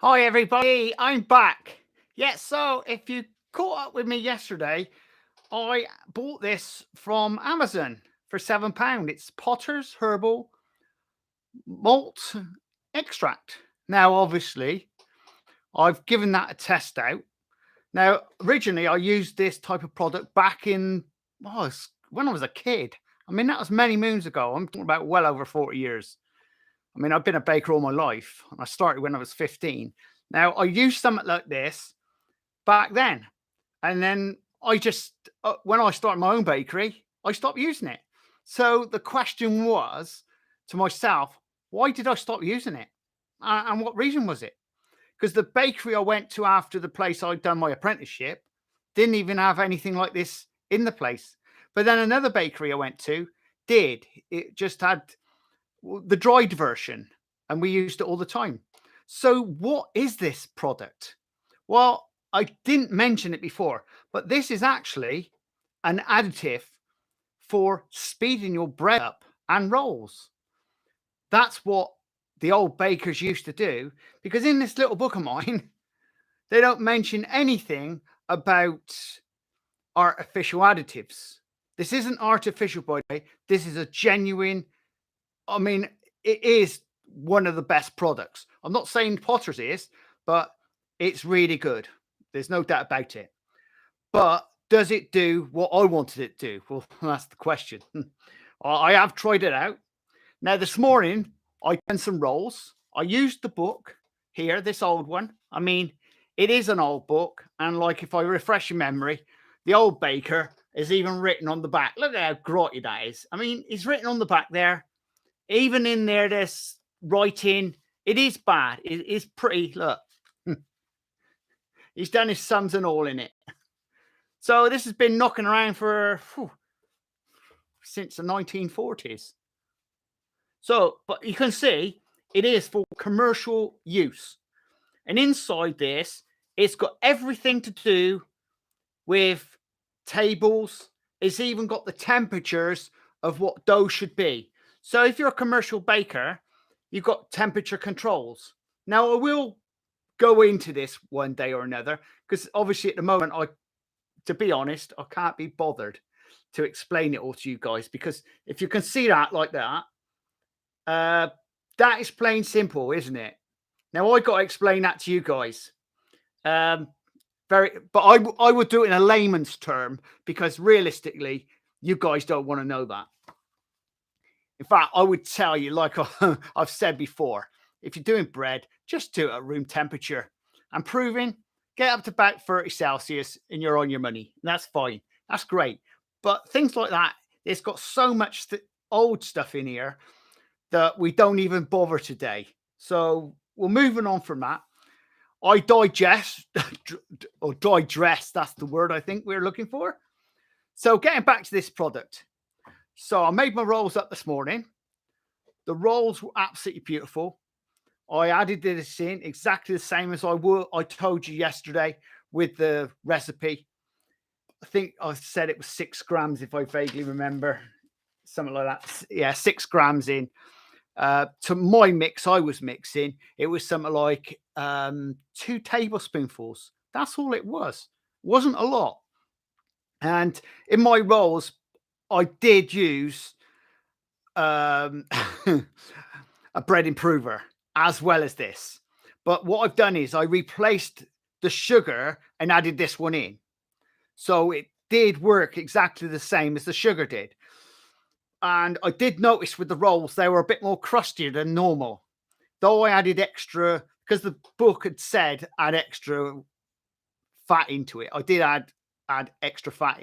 Hi, everybody. I'm back. Yeah, so if you caught up with me yesterday, I bought this from Amazon for £7. It's Potter's Herbal Malt Extract. Now, obviously, I've given that a test out. Now, originally, I used this type of product back in when I was a kid. I mean, that was many moons ago. I'm talking about well over 40 years. I mean, I've been a baker all my life. I started when I was 15. Now, I used something like this back then. And then when I started my own bakery, I stopped using it. So the question was to myself, why did I stop using it? And what reason was it? Because the bakery I went to after the place I'd done my apprenticeship didn't even have anything like this in the place. But then another bakery I went to did. It just had the dried version, and we used it all the time. So, what is this product? Well, I didn't mention it before, but this is actually an additive for speeding your bread up and rolls. That's what the old bakers used to do, because in this little book of mine, they don't mention anything about artificial additives. This isn't artificial, by the way. This is a genuine, I mean, it is one of the best products. I'm not saying Potter's is, but it's really good. There's no doubt about it. But does it do what I wanted it to do? Well, that's the question. I have tried it out. Now, this morning, I done some rolls. I used the book here, this old one. I mean, it is an old book. And like, if I refresh your memory, the old baker is even written on the back. Look at how grotty that is. I mean, it's written on the back there. Even in there, there's writing. It is bad. It is pretty. Look, he's done his sums and all in it. So this has been knocking around since the 1940s. So, but you can see it is for commercial use. And inside this, it's got everything to do with tables. It's even got the temperatures of what dough should be. So if you're a commercial baker, you've got temperature controls. Now, I will go into this one day or another, because obviously at the moment, to be honest, I can't be bothered to explain it all to you guys, because if you can see that like that, that is plain simple, isn't it? Now I got to explain that to you guys. But I would do it in a layman's term, because realistically, you guys don't want to know that. In fact, I would tell you, like I've said before, if you're doing bread, just do it at room temperature. And proving, get up to about 30 Celsius and you're on your money. And that's fine. That's great. But things like that, it's got so much old stuff in here that we don't even bother today. So we're moving on from that. I digest or digest, that's the word I think we're looking for. So getting back to this product. So I made my rolls up this morning. The rolls were absolutely beautiful. I added this in exactly the same as I told you yesterday with the recipe. I think I said it was 6 grams, if I vaguely remember, something like that. Yeah, 6 grams in. To my mix, I was mixing, it was something like 2 tablespoonfuls. That's all it was. It wasn't a lot. And in my rolls, I did use a bread improver as well as this. But what I've done is I replaced the sugar and added this one in. So it did work exactly the same as the sugar did. And I did notice with the rolls, they were a bit more crustier than normal. Though I added extra, because the book had said add extra fat into it. I did add extra fat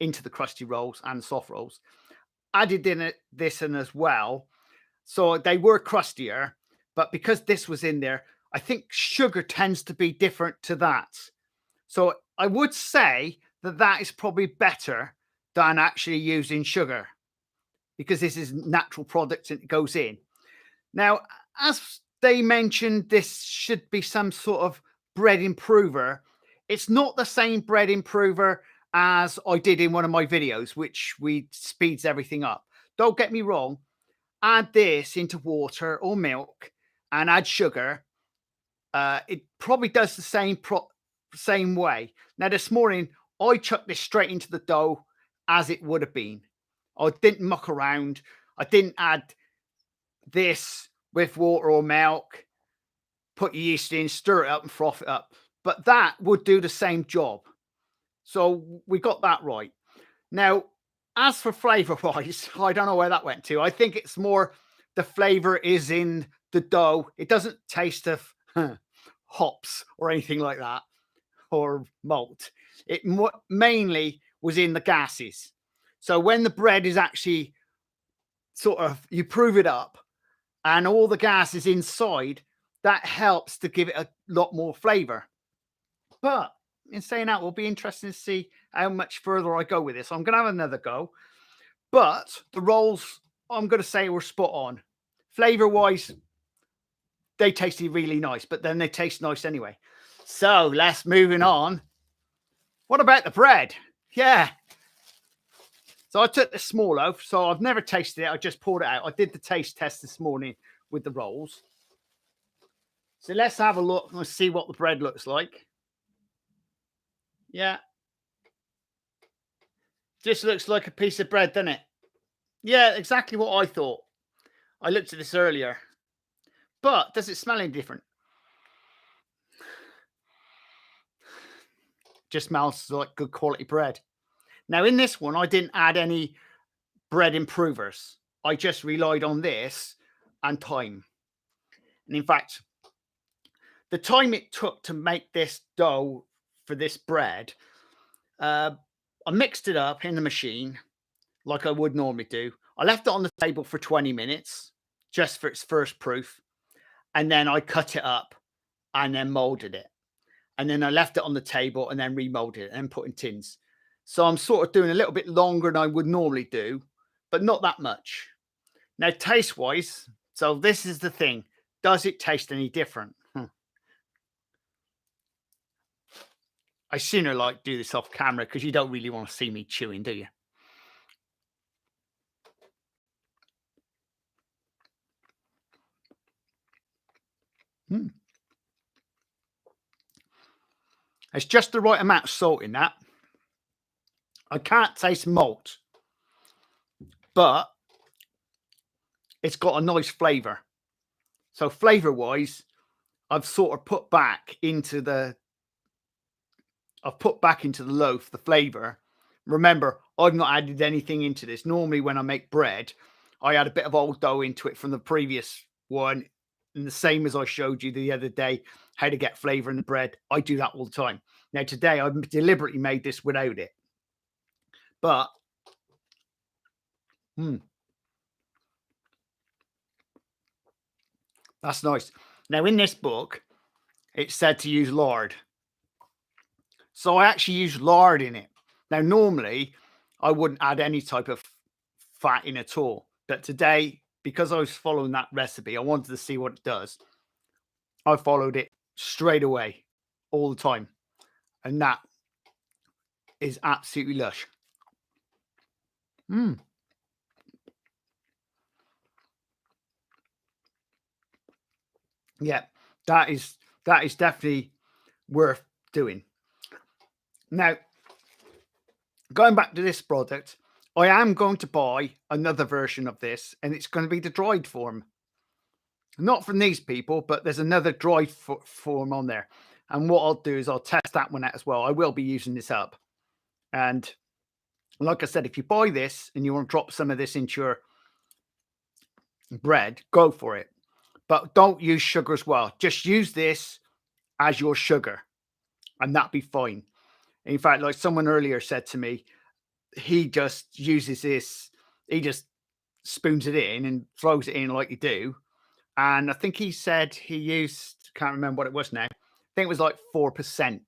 into the crusty rolls and soft rolls. Added in this in as well. So they were crustier, but because this was in there, I think sugar tends to be different to that. So I would say that is probably better than actually using sugar, because this is natural product and it goes in. Now, as they mentioned, this should be some sort of bread improver. It's not the same bread improver as I did in one of my videos, which speeds everything up. Don't get me wrong. Add this into water or milk and add sugar, it probably does the same way. Now, this morning, I chucked this straight into the dough as it would have been. I didn't muck around. I didn't add this with water or milk, put your yeast in, stir it up and froth it up. But that would do the same job. So we got that right. Now, as for flavor wise, I don't know where that went to. I think it's more the flavor is in the dough. It doesn't taste of hops or anything like that, or malt. It mainly was in the gases. So when the bread is actually sort of, you prove it up and all the gas is inside, that helps to give it a lot more flavor. But in saying that, will be interesting to see how much further I go with this. I'm going to have another go. But the rolls, I'm going to say, were spot on. Flavor wise, they tasted really nice, but then they taste nice anyway. So let's moving on. What about the bread? Yeah. So I took the small loaf. So I've never tasted it. I just poured it out. I did the taste test this morning with the rolls. So let's have a look and see what the bread looks like. Yeah. Just looks like a piece of bread, doesn't it? Yeah, exactly what I thought. I looked at this earlier. But does it smell any different? Just smells like good quality bread. Now, in this one, I didn't add any bread improvers. I just relied on this and time. And in fact, the time it took to make this dough for this bread, I mixed it up in the machine like I would normally do. I left it on the table for 20 minutes just for its first proof. And then I cut it up and then molded it. And then I left it on the table and then remolded it and put in tins. So I'm sort of doing a little bit longer than I would normally do, but not that much. Now, taste-wise, so this is the thing. Does it taste any different? I sooner like do this off camera because you don't really want to see me chewing, do you? It's just the right amount of salt in that. I can't taste malt, but it's got a nice flavor. So flavor wise, I've sort of put back into the loaf the flavor. Remember, I've not added anything into this. Normally when I make bread, I add a bit of old dough into it from the previous one. And the same as I showed you the other day, how to get flavor in the bread. I do that all the time. Now today I've deliberately made this without it. But that's nice. Now in this book, it said to use lard. So I actually use lard in it. Now, normally I wouldn't add any type of fat in at all. But today, because I was following that recipe, I wanted to see what it does. I followed it straight away all the time. And that is absolutely lush. Yeah, that is definitely worth doing. Now, going back to this product, I am going to buy another version of this, and it's going to be the dried form. Not from these people, but there's another dried form on there. And what I'll do is I'll test that one out as well. I will be using this up. And like I said, if you buy this and you want to drop some of this into your bread, go for it. But don't use sugar as well. Just use this as your sugar, and that'll be fine. In fact, like someone earlier said to me, he just uses this, he just spoons it in and throws it in like you do. And I think he said he used, can't remember what it was now. I think it was like 4%,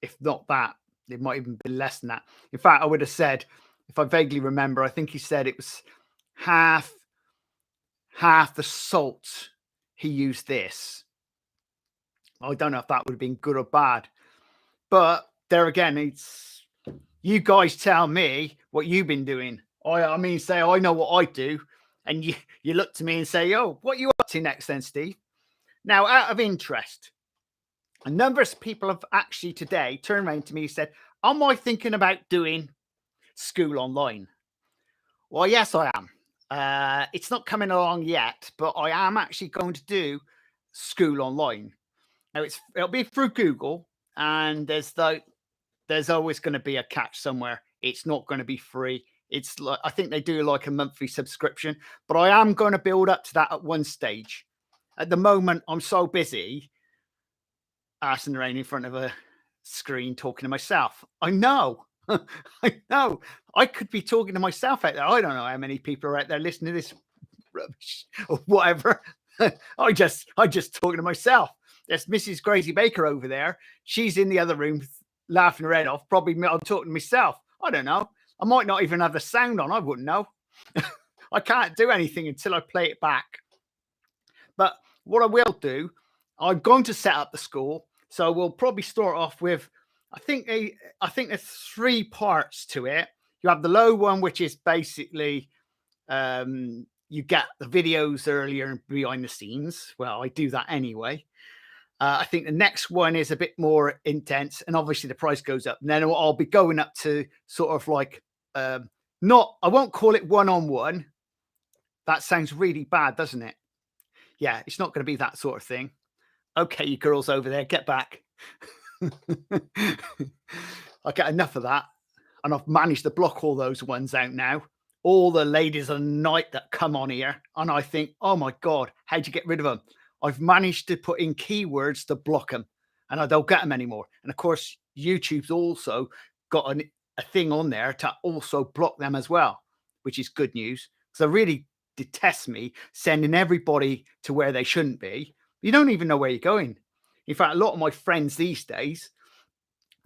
if not that. It might even be less than that. In fact, I would have said, if I vaguely remember, I think he said it was half the salt he used this. I don't know if that would have been good or bad. But there again, it's you guys tell me what you've been doing. I mean, say I know what I do, and you look to me and say, "Oh, what are you up to next, then, Steve?" Now, out of interest, A number of people have actually today turned around to me and said, am I thinking about doing school online? Well, yes, I am. It's not coming along yet, but I am actually going to do school online. Now it'll be through Google, and there's always going to be a catch somewhere. It's not going to be free. It's like, I think they do like a monthly subscription, but I am going to build up to that at one stage. At the moment, I'm so busy arsing around in front of a screen talking to myself. I know. I know. I could be talking to myself out there. I don't know how many people are out there listening to this rubbish or whatever. I just talking to myself. There's Mrs. Crazy Baker over there. She's in the other room laughing her head off. Probably I'm talking to myself. I don't know. I might not even have the sound on. I wouldn't know. I can't do anything until I play it back. But what I will do, I'm going to set up the school. So we'll probably start off with, I think there's 3 parts to it. You have the low one, which is basically you get the videos earlier and behind the scenes. Well, I do that anyway. I think the next one is a bit more intense, and obviously the price goes up. And then I'll be going up to sort of like I won't call it one-on-one. That sounds really bad, doesn't it? Yeah, it's not going to be that sort of thing. Okay, you girls over there, get back. I get enough of that. And I've managed to block all those ones out now. All the ladies of the night that come on here. And I think, oh my God, how'd you get rid of them? I've managed to put in keywords to block them. And I don't get them anymore. And of course, YouTube's also got a thing on there to also block them as well, which is good news. Because I really detest me sending everybody to where they shouldn't be. You don't even know where you're going. In fact, a lot of my friends these days,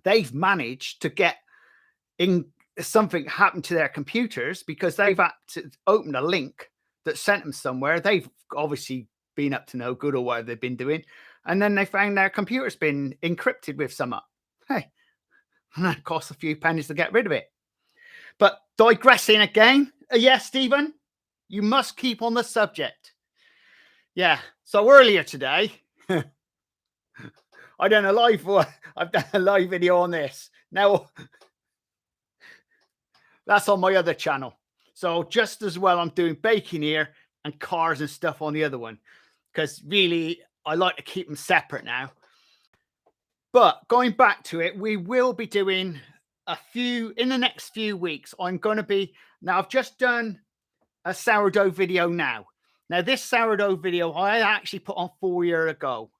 they've managed to get in something happened to their computers because they've had to open a link that sent them somewhere. They've obviously been up to no good or whatever they've been doing. And then they found their computer's been encrypted with some up. Hey, and that costs a few pennies to get rid of it. But digressing again. Yes, Stephen, you must keep on the subject. Yeah. So earlier today, I've done a live video on this. Now, that's on my other channel. So just as well, I'm doing baking here and cars and stuff on the other one. Because really, I like to keep them separate now. But going back to it, we will be doing a few in the next few weeks. Now I've just done a sourdough video now. Now this sourdough video I actually put on 4 years ago.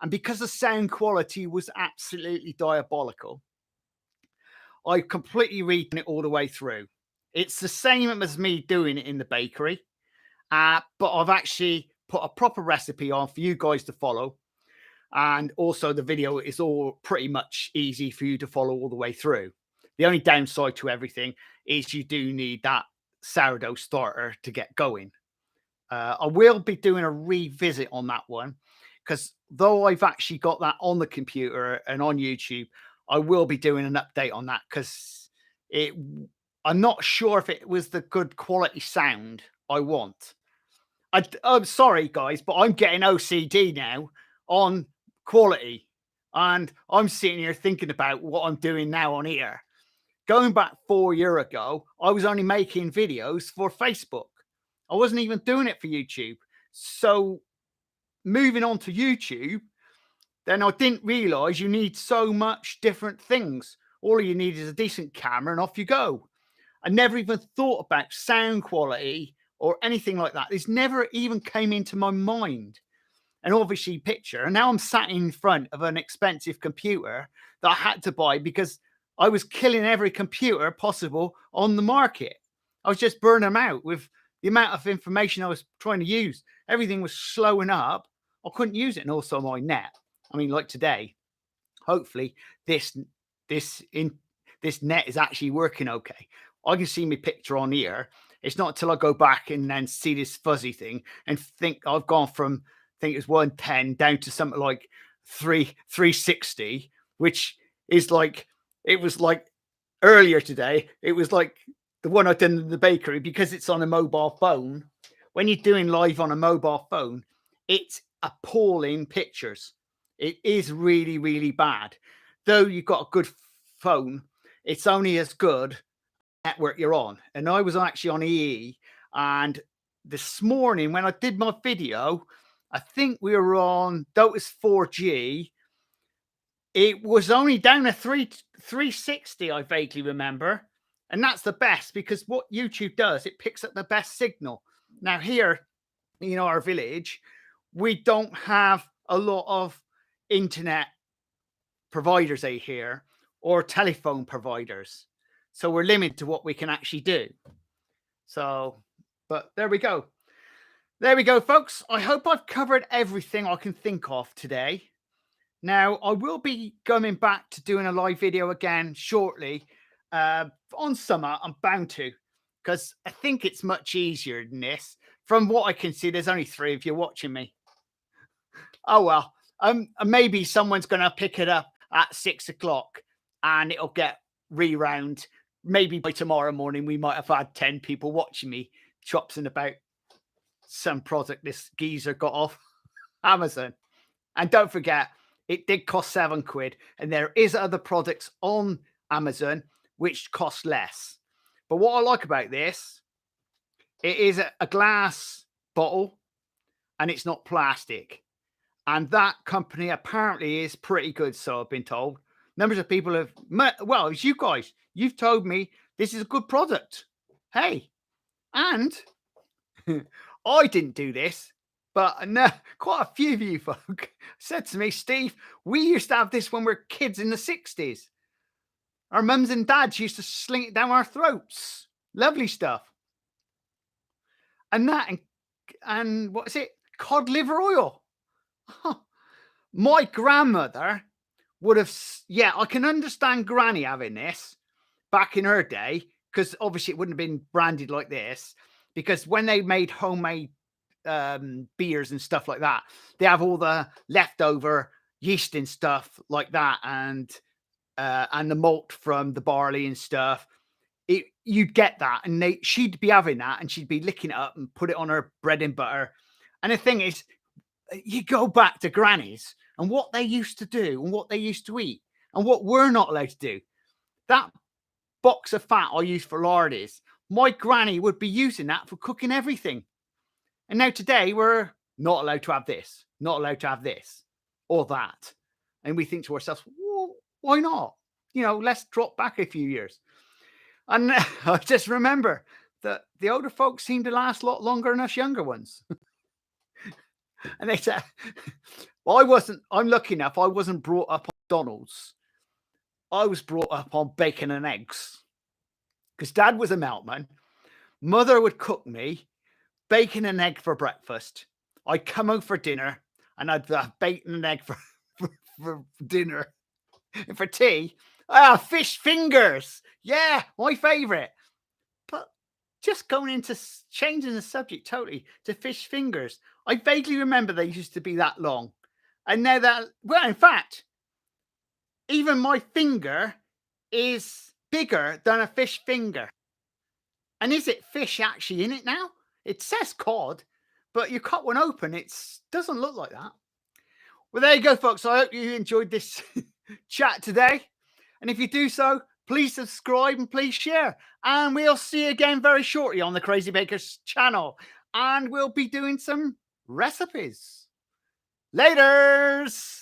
And because the sound quality was absolutely diabolical, I completely redone it all the way through. It's the same as me doing it in the bakery, but I've actually put a proper recipe on for you guys to follow. And also the video is all pretty much easy for you to follow all the way through. The only downside to everything is you do need that sourdough starter to get going. I will be doing a revisit on that one because though I've actually got that on the computer and on YouTube, I will be doing an update on that because I'm not sure if it was the good quality sound I want. I'm sorry, guys, but I'm getting OCD now on quality. And I'm sitting here thinking about what I'm doing now on here. Going back 4 years ago, I was only making videos for Facebook. I wasn't even doing it for YouTube. So moving on to YouTube, then I didn't realize you need so much different things. All you need is a decent camera and off you go. I never even thought about sound quality or anything like that. This never even came into my mind. And obviously picture. And now I'm sat in front of an expensive computer that I had to buy because I was killing every computer possible on the market. I was just burning them out with the amount of information I was trying to use. Everything was slowing up. I couldn't use it. And also my net. I mean, like today, hopefully this net is actually working okay. I can see my picture on here. It's not until I go back and then see this fuzzy thing and think I've gone from, I think it was 110 down to something like 360, which is like, it was like earlier today. It was like the one I done in the bakery because it's on a mobile phone. When you're doing live on a mobile phone, it's appalling pictures. It is really, really bad. Though you've got a good phone, it's only as good network you're on. And I was actually on EE, and this morning when I did my video, I think we were on, though it was 4G, it was only down to 360, I vaguely remember. And that's the best, because what YouTube does, it picks up the best signal. Now here in our village, we don't have a lot of internet providers out here or telephone providers. So we're limited to what we can actually do. So, but there we go. There we go, folks. I hope I've covered everything I can think of today. Now, I will be coming back to doing a live video again shortly. On summer, I'm bound to, because I think it's much easier than this. From what I can see, there's only 3 of you watching me. Oh, well. Maybe someone's going to pick it up at 6 o'clock and it'll get rewound. Maybe by tomorrow morning, we might have had 10 people watching me chopsing about some product this geezer got off Amazon. And don't forget, it did cost £7, and there is other products on Amazon which cost less. But what I like about this, it is a glass bottle and it's not plastic. And that company apparently is pretty good, so I've been told. Numbers of people have, well, it's you guys. You've told me this is a good product. Hey, and I didn't do this, but no, quite a few of you folk said to me, Steve, we used to have this when we were kids in the 60s. Our mums and dads used to sling it down our throats. Lovely stuff. And that, and what is it? Cod liver oil. My grandmother would have, yeah, I can understand Granny having this back in her day, because obviously it wouldn't have been branded like this, because when they made homemade beers and stuff like that, they have all the leftover yeast and stuff like that, and the malt from the barley and stuff. You'd get that, and she'd be having that, and she'd be licking it up and put it on her bread and butter. And the thing is, you go back to grannies and what they used to do and what they used to eat and what we're not allowed to do. That box of fat I use for lardies, my granny would be using that for cooking everything. And now today we're not allowed to have this, not allowed to have this or that. And we think to ourselves, well, why not? You know, let's drop back a few years. And I just remember that the older folks seem to last a lot longer than us younger ones. And they said, well, I'm lucky enough, I wasn't brought up on McDonald's. I was brought up on bacon and eggs, because Dad was a milkman. Mother would cook me bacon and egg for breakfast. I'd come home for dinner and I'd have bacon and egg for dinner. And for tea, fish fingers. Yeah, my favorite. But just going into changing the subject totally to fish fingers, I vaguely remember they used to be that long. And now that, well, in fact, even my finger is bigger than a fish finger. And is it fish actually in it now? It says cod, but you cut one open, it doesn't look like that. Well, there you go, folks. I hope you enjoyed this chat today. And if you do so, please subscribe and please share. And we'll see you again very shortly on the Crazy Bakers channel. And we'll be doing some recipes. Laters!